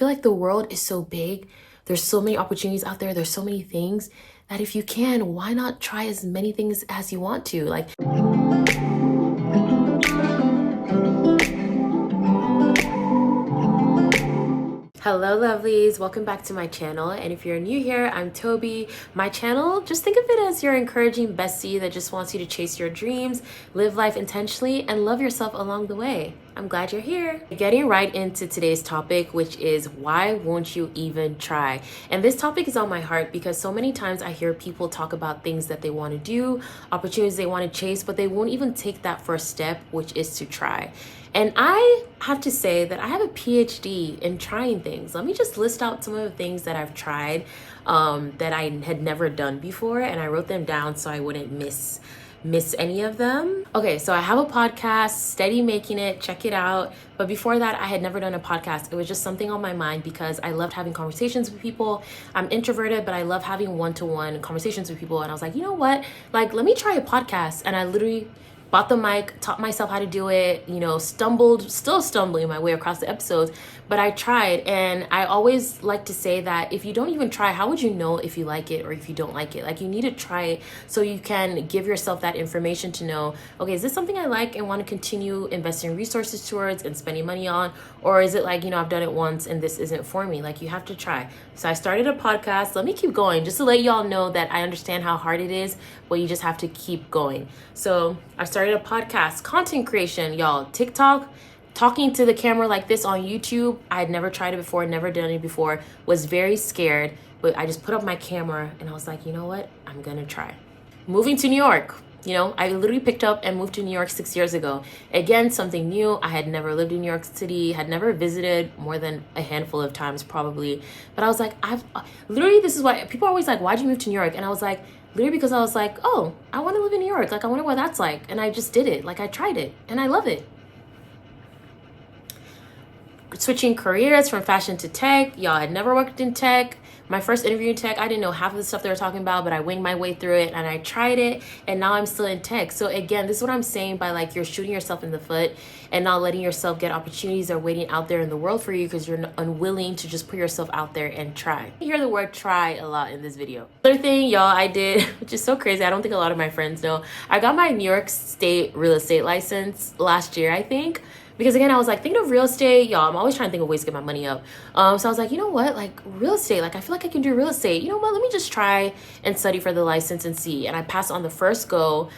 feel like the world is so big. There's so many opportunities out there. There's so many things that if you can, why not try as many things as you want to? Like, hello lovelies, welcome back to my channel. And if you're new here, I'm Toby. My channel, just think of it as your encouraging bestie that just wants you to chase your dreams, live life intentionally, and love yourself along the way. I'm glad you're here. Getting right into today's topic, which is why won't you even try? And this topic is on my heart because so many times I hear people talk about things that they want to do, opportunities they want to chase, but they won't even take that first step, which is to try. And I have to say that I have a PhD in trying things. Let me just list out some of the things that I've tried that I had never done before, and I wrote them down so I wouldn't miss any of them. Okay, so I have a podcast, Steady Making It, check it out. But before that, I had never done a podcast. It was just something on my mind because I loved having conversations with people. I'm introverted, but I love having one-to-one conversations with people. And I was like, you know what? Like, let me try a podcast. And I literally bought the mic, taught myself how to do it, still stumbling my way across the episodes, but I tried. And I always like to say that if you don't even try, how would you know if you like it or if you don't like it? Like, you need to try it so you can give yourself that information to know, okay, is this something I like and want to continue investing resources towards and spending money on? Or is it like, I've done it once and this isn't for me? Like, you have to try. So I started a podcast. Let me keep going just to let y'all know that I understand how hard it is, but you just have to keep going. So I started a podcast, content creation, y'all, TikTok, talking to the camera like this on YouTube. I had never tried it before, never done it before, was very scared, but I just put up my camera and I was like, you know what? I'm gonna try. Moving to New York. I literally picked up and moved to New York 6 years ago. Again, something new. I had never lived in New York City, had never visited more than a handful of times probably. But I was like, this is why people are always like, why'd you move to New York? And I was like, literally because I was like, oh, I want to live in New York. Like, I wonder what that's like. And I just did it. Like, I tried it and I love it. Switching careers from fashion to tech. Y'all, had never worked in tech. My first interview in tech, I didn't know half of the stuff they were talking about, but I winged my way through it and I tried it, and now I'm still in tech. So again, this is what I'm saying by like you're shooting yourself in the foot and not letting yourself get opportunities that are waiting out there in the world for you because you're unwilling to just put yourself out there and try. You hear the word try a lot in this video. Other thing, y'all, I did, which is so crazy, I don't think a lot of my friends know, I got my New York State real estate license last year, I think. Because again, I was like, thinking of real estate, y'all, I'm always trying to think of ways to get my money up. So I was like, you know what, like real estate, like I feel like I can do real estate. You know what, let me just try and study for the license and see. And I passed on the first go,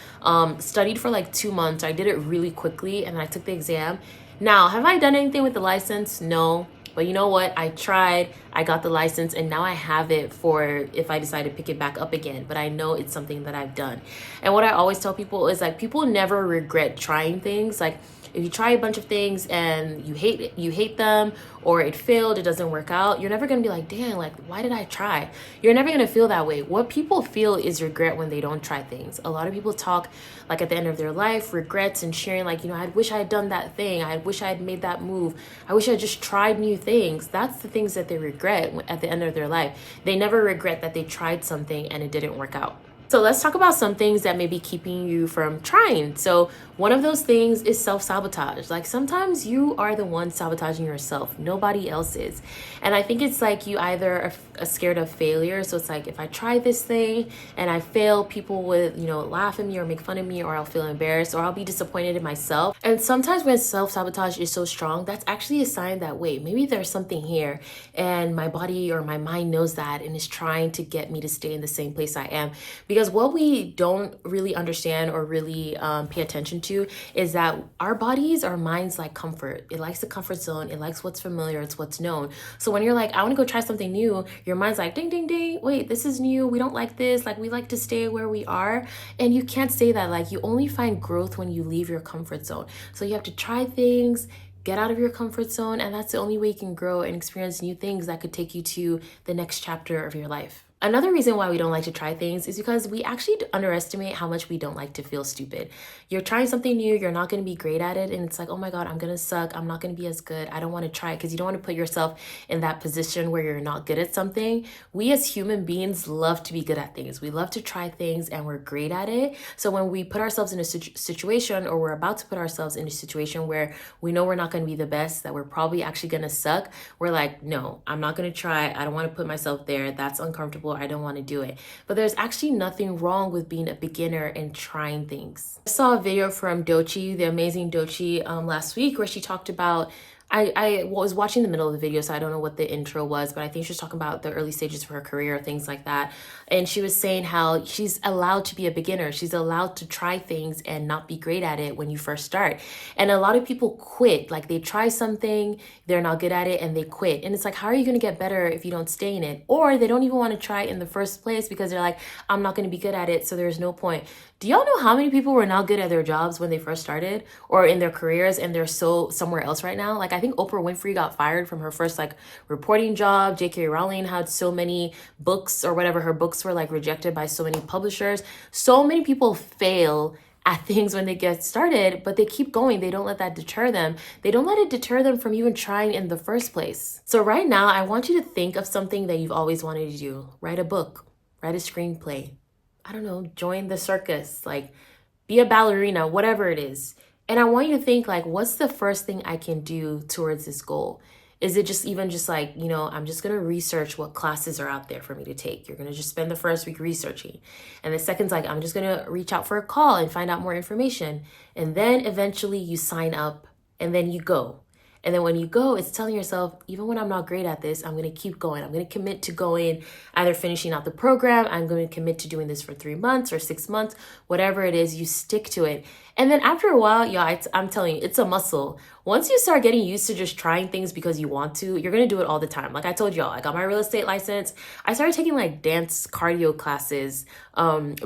studied for like 2 months. I did it really quickly and I took the exam. Now, have I done anything with the license? No. But you know what? I tried, I got the license, and now I have it for if I decide to pick it back up again. But I know it's something that I've done. And what I always tell people is like, people never regret trying things. Like, if you try a bunch of things and you hate them, or it failed, it doesn't work out, you're never gonna be like, damn, like, why did I try? You're never gonna feel that way. What people feel is regret when they don't try things. A lot of people talk like at the end of their life, regrets and sharing like, I wish I had done that thing. I wish I had made that move. I wish I had just tried new things. That's the things that they regret at the end of their life. They never regret that they tried something and it didn't work out. So let's talk about some things that may be keeping you from trying. So one of those things is self-sabotage. Like, sometimes you are the one sabotaging yourself. Nobody else is. And I think it's like you either are scared of failure. So it's like, if I try this thing and I fail, people would, laugh at me or make fun of me, or I'll feel embarrassed, or I'll be disappointed in myself. And sometimes when self-sabotage is so strong, that's actually a sign that, wait, maybe there's something here and my body or my mind knows that and is trying to get me to stay in the same place I am. Because what we don't really understand or really pay attention to is that our bodies, our minds like comfort. It likes the comfort zone. It likes what's familiar. It's what's known. So when you're like, I want to go try something new, your mind's like, ding, ding, ding. Wait, this is new. We don't like this. Like, we like to stay where we are. And you can't say that. Like, you only find growth when you leave your comfort zone. So you have to try things, get out of your comfort zone. And that's the only way you can grow and experience new things that could take you to the next chapter of your life. Another reason why we don't like to try things is because we actually underestimate how much we don't like to feel stupid. You're trying something new, you're not going to be great at it, and it's like, oh my God, I'm going to suck. I'm not going to be as good. I don't want to try it, because you don't want to put yourself in that position where you're not good at something. We as human beings love to be good at things. We love to try things and we're great at it. So when we put ourselves in a situation, or we're about to put ourselves in a situation where we know we're not going to be the best, that we're probably actually going to suck, we're like, no, I'm not going to try. I don't want to put myself there. That's uncomfortable. I don't want to do it. But there's actually nothing wrong with being a beginner and trying things. I saw a video from Dochi, the amazing Dochi, last week, where she talked about, I was watching the middle of the video, so I don't know what the intro was, but I think she was talking about the early stages of her career, things like that. And she was saying how she's allowed to be a beginner. She's allowed to try things and not be great at it when you first start. And a lot of people quit. Like, they try something, they're not good at it, and they quit. And it's like, how are you going to get better if you don't stay in it? Or they don't even want to try it in the first place because they're like, I'm not going to be good at it, so there's no point. Do y'all know how many people were not good at their jobs when they first started, or in their careers, and they're so somewhere else right now? Like, I think Oprah Winfrey got fired from her first reporting job. J.K. Rowling had so many books or whatever. Her books were rejected by so many publishers. So many people fail at things when they get started, but they keep going. They don't let that deter them. They don't let it deter them from even trying in the first place. So right now, I want you to think of something that you've always wanted to do. Write a book, write a screenplay. I don't know, join the circus, be a ballerina, whatever it is. And I want you to think, what's the first thing I can do towards this goal? Is it just I'm just going to research what classes are out there for me to take. You're going to just spend the first week researching. And the second's I'm just going to reach out for a call and find out more information. And then eventually you sign up and then you go. And then when you go, it's telling yourself, even when I'm not great at this, I'm going to keep going. I'm going to commit to going, either finishing out the program. I'm going to commit to doing this for 3 months or 6 months, whatever it is, you stick to it. And then after a while, I'm telling you, it's a muscle. Once you start getting used to just trying things because you want to, you're going to do it all the time. Like I told y'all, I got my real estate license. I started taking dance cardio classes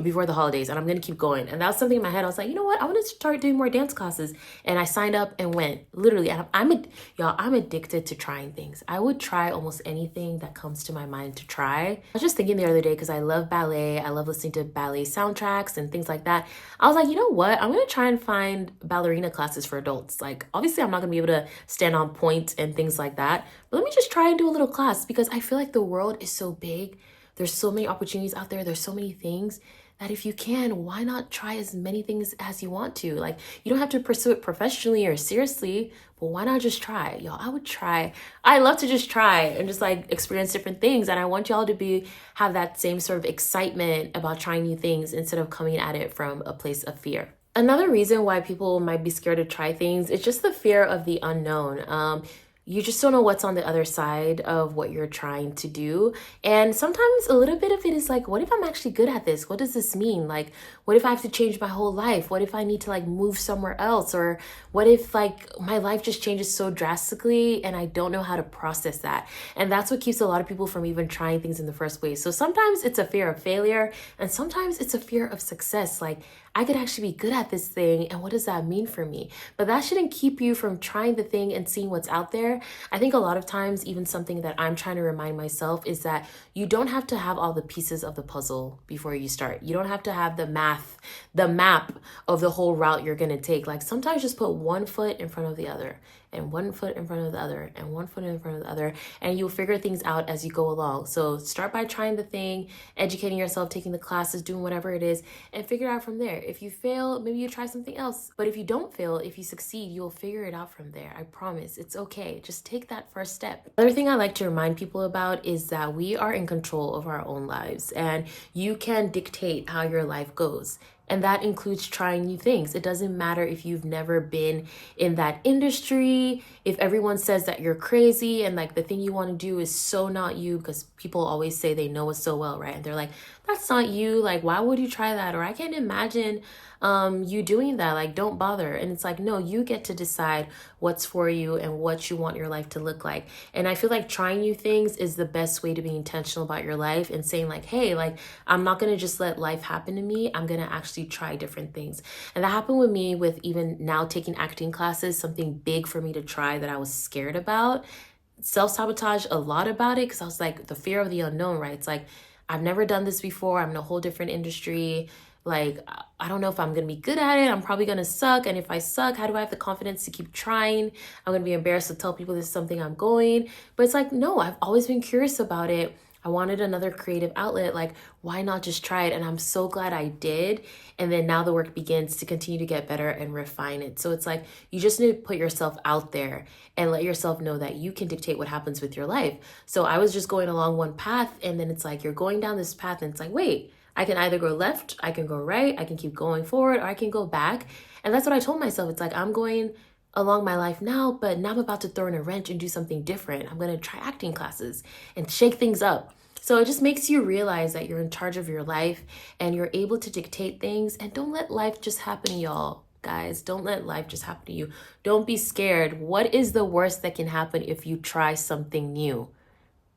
before the holidays, and I'm going to keep going. And that was something in my head. I was like, you know what? I want to start doing more dance classes. And I signed up and went, literally. And I'm addicted to trying things. I would try almost anything that comes to my mind to try. I was just thinking the other day, because I love ballet. I love listening to ballet soundtracks and things like that. I was like, you know what? I'm going to try and find ballerina classes for adults. Obviously, I'm not going to be able to stand on point and things like that. But let me just try and do a little class, because I feel like the world is so big. There's so many opportunities out there. There's so many things that if you can, why not try as many things as you want to? You don't have to pursue it professionally or seriously, but why not just try? Y'all, I would try. I love to just try and just experience different things. And I want y'all to have that same sort of excitement about trying new things instead of coming at it from a place of fear. Another reason why people might be scared to try things is just the fear of the unknown. You just don't know what's on the other side of what you're trying to do. And sometimes a little bit of it is what if I'm actually good at this? What does this mean? What if I have to change my whole life? What if I need to move somewhere else? Or what if my life just changes so drastically and I don't know how to process that? And that's what keeps a lot of people from even trying things in the first place. So sometimes it's a fear of failure, and sometimes it's a fear of success. I could actually be good at this thing, and what does that mean for me? But that shouldn't keep you from trying the thing and seeing what's out there. I think a lot of times, even something that I'm trying to remind myself is that you don't have to have all the pieces of the puzzle before you start. You don't have to have the map of the whole route you're going to take. Sometimes just put one foot in front of the other, and one foot in front of the other, and one foot in front of the other, and you'll figure things out as you go along. So start by trying the thing, educating yourself, taking the classes, doing whatever it is, and figure it out from there. If you fail, maybe you try something else. But if you don't fail, if you succeed, you'll figure it out from there. I promise. It's okay. Just take that first step. Another thing I like to remind people about is that we are in control of our own lives, and you can dictate how your life goes. And that includes trying new things. It doesn't matter if you've never been in that industry, if everyone says that you're crazy and the thing you want to do is so not you, because people always say they know us so well, right? And they're like, that's not you. Why would you try that? Or I can't imagine you doing that. Don't bother. And it's no, you get to decide what's for you and what you want your life to look like. And I feel trying new things is the best way to be intentional about your life and saying hey, I'm not going to just let life happen to me. I'm going to actually try different things. And that happened with me with even now taking acting classes, something big for me to try that I was scared about. Self-sabotage a lot about it, because I was the fear of the unknown, right? It's I've never done this before. I'm in a whole different industry. Like, I don't know if I'm going to be good at it. I'm probably going to suck. And if I suck, how do I have the confidence to keep trying? I'm going to be embarrassed to tell people this is something I'm going. But it's like, no, I've always been curious about it. I wanted another creative outlet. Like, why not just try it? And I'm so glad I did. And then now the work begins to continue to get better and refine it. So it's like, you just need to put yourself out there and let yourself know that you can dictate what happens with your life. So I was just going along one path, and then it's like, you're going down this path, and it's like, wait, I can either go left, I can go right, I can keep going forward, or I can go back. And that's what I told myself. It's like, I'm going along my life now, but now I'm about to throw in a wrench and do something different. I'm going to try acting classes and shake things up. So it just makes you realize that you're in charge of your life and you're able to dictate things. And don't let life just happen to y'all. Guys, don't let life just happen to you. Don't be scared. What is the worst that can happen if you try something new?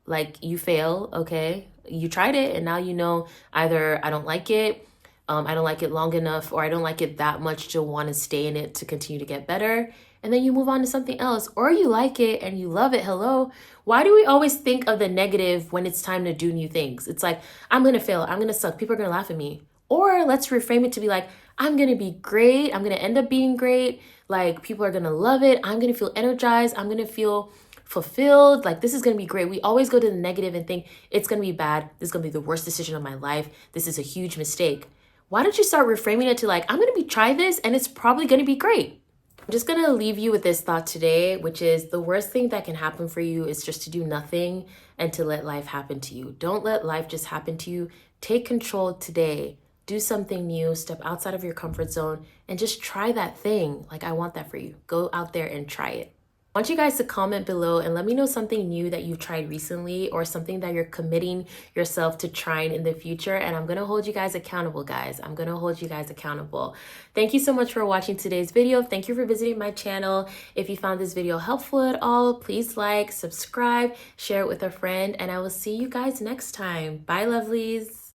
Like, you fail, okay? You tried it, and now you know either I don't like it, I don't like it long enough, or I don't like it that much to want to stay in it to continue to get better. And then you move on to something else, or you like it and you love it. Hello? Why do we always think of the negative when it's time to do new things? It's like, I'm going to fail, I'm going to suck, people are going to laugh at me. Or let's reframe it to be like, I'm going to be great, I'm going to end up being great, like, people are going to love it, I'm going to feel energized, I'm going to feel fulfilled, like, this is going to be great. We always go to the negative and think it's going to be bad, this is going to be the worst decision of my life, this is a huge mistake. Why don't you start reframing it to like, I'm going to try this and it's probably going to be great. I'm just going to leave you with this thought today, which is the worst thing that can happen for you is just to do nothing and to let life happen to you. Don't let life just happen to you. Take control today. Do something new, step outside of your comfort zone, and just try that thing. Like, I want that for you. Go out there and try it. I want you guys to comment below and let me know something new that you've tried recently or something that you're committing yourself to trying in the future. And I'm going to hold you guys accountable, guys. I'm going to hold you guys accountable. Thank you so much for watching today's video. Thank you for visiting my channel. If you found this video helpful at all, please like, subscribe, share it with a friend, and I will see you guys next time. Bye, lovelies.